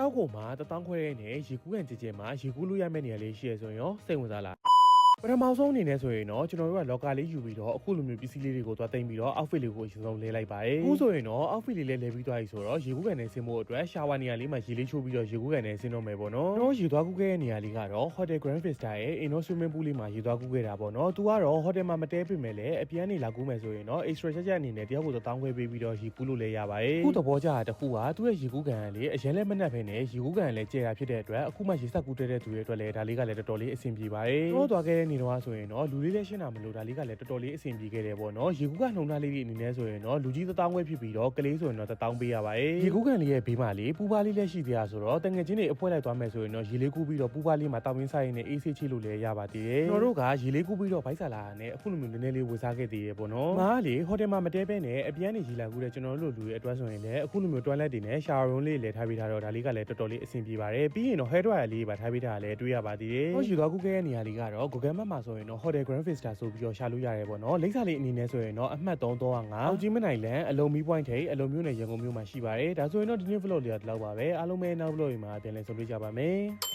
ယောက်ကိုမှတထောင်ခွဲနဲ့ရေကူးကန်ကြဲမှာရေကူးလို့ရမယ့်နေရာလေးရှိရဆိုရင်ရောစိတ်ဝင်စားလားပထမဆုံးအနေနဲ့ဆိုရင်တော့ကျွန်တော်တို့ကလော်ကာလေးယူပြီးတော့အခုလိုမျိုးပစ္စည်းလေးတွေကိုသွားသိမ်းပြီးတော့ outfit လေးကိုအရင်ဆုံးလဲလိုက်ပါတယ်အခုဆိုရင်တော့ outfit လေးလဲပြီးသွားပြီဆိုတော့ရေကူးကန်နဲ့ဆင်းဖို့အတွက်ရှာဝါနေရာလေးမှာရေလေးချိုးပြီးတော့ရေကူးကန်နဲ့ဆင်းတော့မယ်ပေါ့နော်ကျွန်တော်ရေသွားကူးခဲ့တဲ့နေရာလေးကတော့ Hotel Grand Vista ရဲ့ Indoor Swimming Pool လေးမှာရေသွားကူးခဲ့တာပေါ့နော်သူကတော့ hotel မှာမတဲပြင်မဲ့လေအပြန်နေလာကူးမယ်ဆိုရင်တော့ extra ချက်အနေနဲ့တယောက်ကို1000ခွဲပေးပြီးတော့ရေကူးလို့လဲရပါတယ်အခုသဘောကျတာတစ်ခုကသူ့ရဲ့ရေကူးကန်ကလေအရင်လဲမနှက်ဖ နဲ့ရေကူးကန်လည်းကျဲတာဖြစ်တဲ့အတွက်အခုမှရေစက်ကူးတဲ့သူတွေအတွက်လည်းဒါလေးကလည်းတော်တော်လေးအဆင်ပြေပါတယ်ကျွန်တော်သွားခဲ့တဲ့နေတော့ဆိုရင်တော့လူလေးလည်းရှင်းတာမလို့ဒါလေးကလည်းတော်တော်လေးအဆင်ပြေခဲ့တယ်ပေါ့နော်ရေကူးကန်နှုံသားလေးတွေအနေနဲ့ဆိုရင်တော့လူကြီး1000ခွဲဖြစ်ပြီးတော့ကလေးဆိုရင်တော့1000ပေးရပါတယ်ရေကူးကန်လေးရဲ့ဘေးမှာလေပူပါလေးလည်းရှိသေးတာဆိုတော့တငယ်ချင်းတွေအဖွဲလိုက်သွားမယ်ဆိုရင်တော့ရေလေးကူးပြီးတော့ပူပါလေးမှာတောက်ရင်းဆိုင်ရင်းနဲ့အေးဆေးချိလို့လည်းရပါသေးတယ်ကျွန်တော်တို့ကရေလေးကူးပြီးတော့ဘိုက်ဆာလာနဲ့အခုလိုမျိုးနည်းနည်းလေးဝေစားခဲ့သေးတယ်ပေါ့နော်ငါကလေဟိုတယ်မှာမတဲပဲနဲ့အပြန်နေရေလာကူးတဲ့ကျွန်တော်တို့လူတွေအတွက်ဆိုရင်လည်းအခုလိုမျိုး toilet တွေနဲ့ shower room လေးလည်းထားပေးထားတော့ဒါလေးကလည်းတော်တော်လေးအဆင်ပြေပါတယ်ပြီးရင်တော့ hair dryer လေးပါထားပေးထားလည်းတွေ့ရပါသေးတယ်ဟိုယူသွားကူးခဲ့တဲ့နေရာလေးကတော့ Google Map မှာဆိုရင်တော့ Hotel Grand Vista ဆိုပြီးတော့ရှာလို့ရတယ်ပေါ့နော်လိပ်စာလေးအနေနဲ့ဆိုရင်တော့အမှတ်335အောက်ကြီးမနိုင်လန်အလုံးမီ point ထိပ်အလုံးမျိုးနဲ့ရန်ကုန်မြို့မှာရှိပါတယ်ဒါဆိုရင်တော့ဒီနေ့ vlog လေးကဒီလောက်ပါပဲအားလုံးပဲနောက် vlog တွေမှာပြန်လည်ဆုံတွေ့ကြပါမယ်